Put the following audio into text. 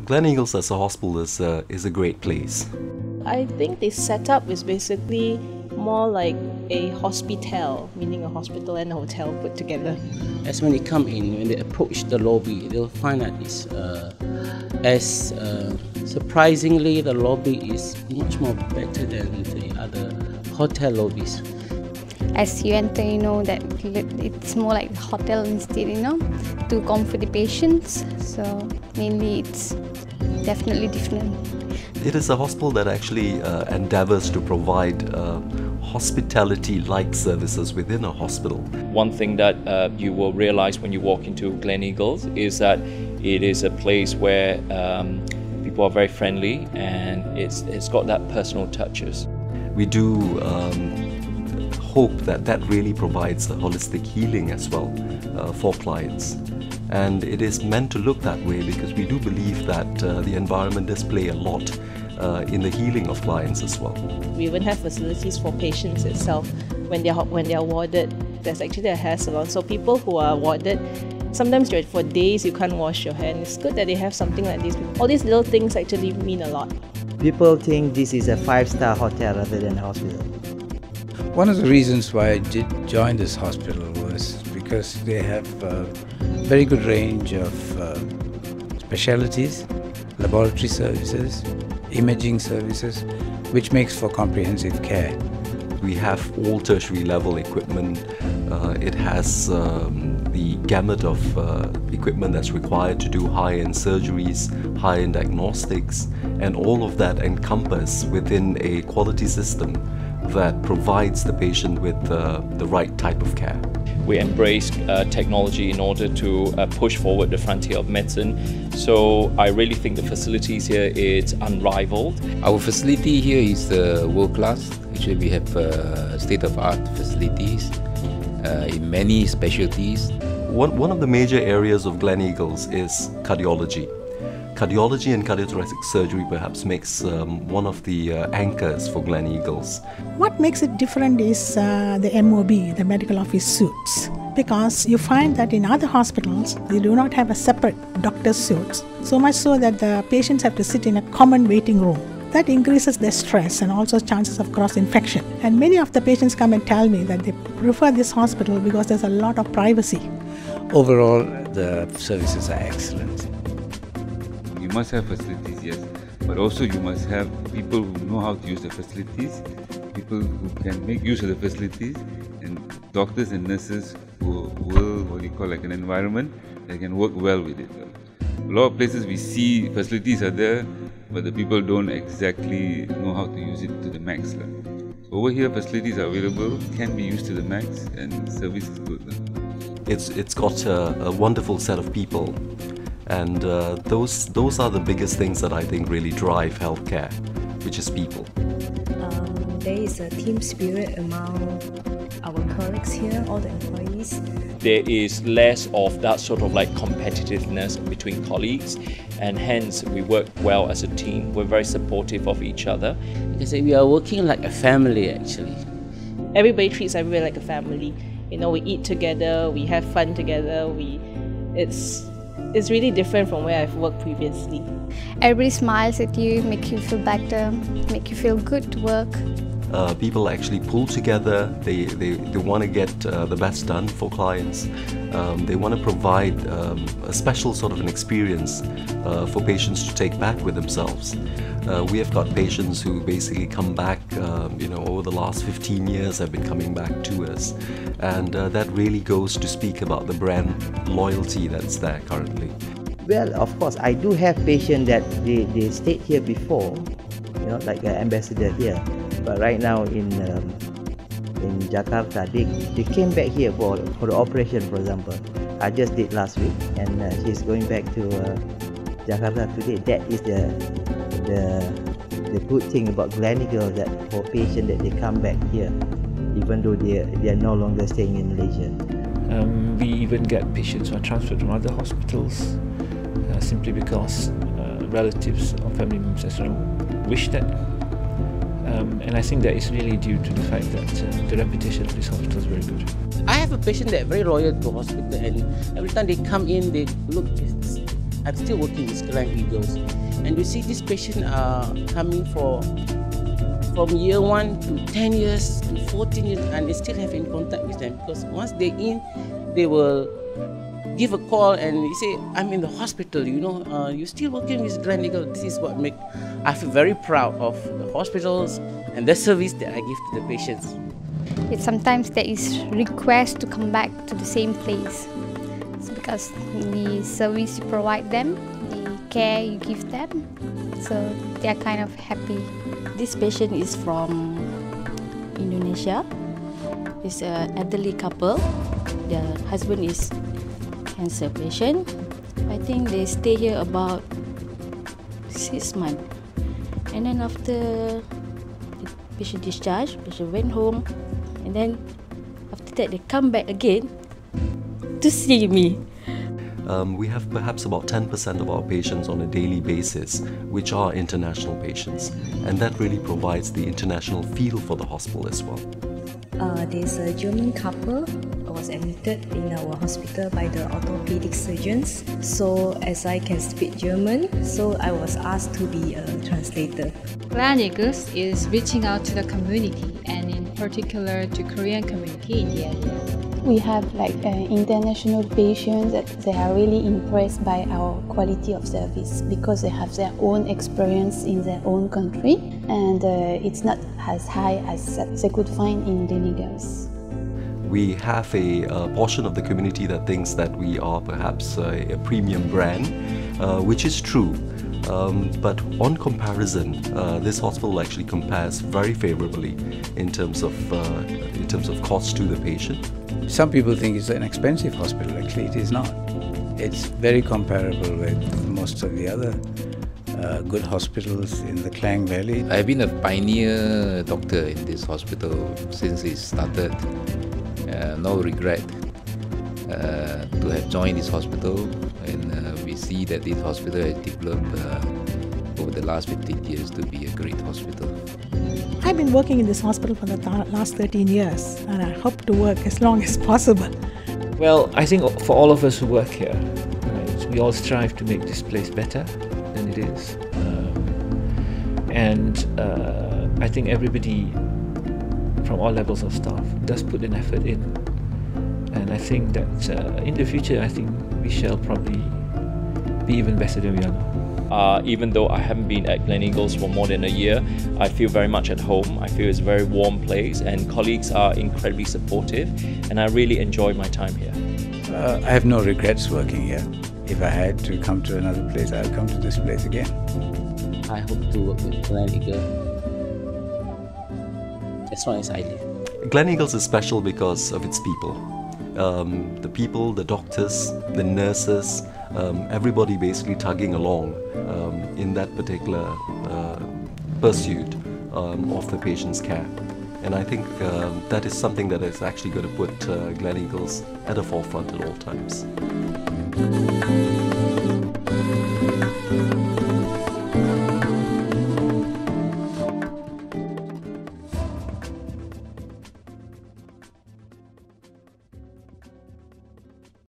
Gleneagles as a hospital is a great place. I think the setup is basically more like a hospital, meaning a hospital and a hotel put together. As when they come in, when they approach the lobby, they'll find that surprisingly, the lobby is much more better than the other hotel lobbies. As you enter, you know that it's more like a hotel instead, to comfort the patients. So mainly it's definitely different. It is a hospital that actually endeavors to provide hospitality-like services within a hospital. One thing that you will realize when you walk into Gleneagles is that it is a place where people are very friendly, and it's got that personal touches. We do hope that really provides a holistic healing as well for clients. And it is meant to look that way because we do believe that the environment does play a lot in the healing of clients as well. We even have facilities for patients itself. When they are warded, there's actually a hair salon. So people who are warded, sometimes for days you can't wash your hair. And it's good that they have something like this. All these little things actually mean a lot. People think this is a 5-star hotel rather than a hospital. One of the reasons why I did join this hospital was because they have a very good range of specialties, laboratory services, imaging services, which makes for comprehensive care. We have all tertiary level equipment. It has the gamut of equipment that's required to do high-end surgeries, high-end diagnostics, and all of that encompassed within a quality system that provides the patient with the right type of care. We embrace technology in order to push forward the frontier of medicine. So I really think the facilities here is unrivaled. Our facility here is world-class. Actually, we have state-of-art facilities in many specialties. One of the major areas of Gleneagles is cardiology. Cardiology and cardiothoracic surgery perhaps makes one of the anchors for Gleneagles. What makes it different is the MOB, the medical office suites. Because you find that in other hospitals, they do not have a separate doctor's suites. So much so that the patients have to sit in a common waiting room. That increases their stress and also chances of cross-infection. And many of the patients come and tell me that they prefer this hospital because there's a lot of privacy. Overall, the services are excellent. You must have facilities, yes, but also you must have people who know how to use the facilities, people who can make use of the facilities, and doctors and nurses who will, like an environment that can work well with it. A lot of places we see facilities are there, but the people don't exactly know how to use it to the max. Over here, facilities are available, can be used to the max, and service is good. It's got a wonderful set of people. And those are the biggest things that I think really drive healthcare, which is people. There is a team spirit among our colleagues here, all the employees. There is less of that sort of like competitiveness between colleagues, and hence we work well as a team. We're very supportive of each other. Because we are working like a family actually. Everybody treats everybody like a family. We eat together, we have fun together. It's really different from where I've worked previously. Everybody smiles at you, make you feel better, make you feel good to work. People actually pull together. They want to get the best done for clients. They want to provide a special sort of an experience for patients to take back with themselves. We have got patients who basically come back, over the last 15 years have been coming back to us. And that really goes to speak about the brand loyalty that's there currently. Well, of course, I do have patients that they stayed here before, like an ambassador here. But right now in Jakarta, they came back here for the operation, for example. I just did last week, and she's going back to Jakarta today. That is the good thing about Gleneagles, that for patients that they come back here, even though they are no longer staying in Malaysia. We even get patients who are transferred from other hospitals simply because relatives or family members wish that. And I think that is really due to the fact that the reputation of this hospital is very good. I have a patient that is very loyal to the hospital, and every time they come in, they look I'm still working with Gleneagles, and you see these patients are coming from year 1 to 10 years to 14 years, and they still have in contact with them, because once they're in, they will give a call and you say, I'm in the hospital, you're still working with Gleneagles. This is what I feel very proud of the hospitals and the service that I give to the patients. Sometimes there is request to come back to the same place. It's because the service you provide them, the care you give them, so they are kind of happy. This patient is from Indonesia. It's an elderly couple. The husband is cancer patient. I think they stay here about 6 months. And then after the patient discharged, patient went home. And then after that they come back again to see me. We have perhaps about 10% of our patients on a daily basis which are international patients, and that really provides the international feel for the hospital as well. There's a German couple was admitted in our hospital by the orthopedic surgeons. So as I can speak German, so I was asked to be a translator. Gleneagles is reaching out to the community, and in particular to Korean community in the area. We have international patients that they are really impressed by our quality of service because they have their own experience in their own country, and it's not as high as they could find in Gleneagles. We have a portion of the community that thinks that we are perhaps a premium brand, which is true. But on comparison, this hospital actually compares very favorably in terms of cost to the patient. Some people think it's an expensive hospital. Actually, it is not. It's very comparable with most of the other good hospitals in the Klang Valley. I've been a pioneer doctor in this hospital since it started. No regret to have joined this hospital, and we see that this hospital has developed over the last 15 years to be a great hospital. I've been working in this hospital for the last 13 years, and I hope to work as long as possible. Well, I think for all of us who work here, right, we all strive to make this place better than it is. I think everybody from all levels of staff does put an effort in. And I think that in the future, I think we shall probably be even better than we are now. Even though I haven't been at Gleneagles for more than a year, I feel very much at home. I feel it's a very warm place, and colleagues are incredibly supportive, and I really enjoy my time here. I have no regrets working here. If I had to come to another place, I would come to this place again. I hope to work with Gleneagles as long as I live. Gleneagles is special because of its people. The people, the doctors, the nurses, everybody basically tugging along in that particular pursuit of the patient's care. And I think that is something that is actually going to put Gleneagles at the forefront at all times.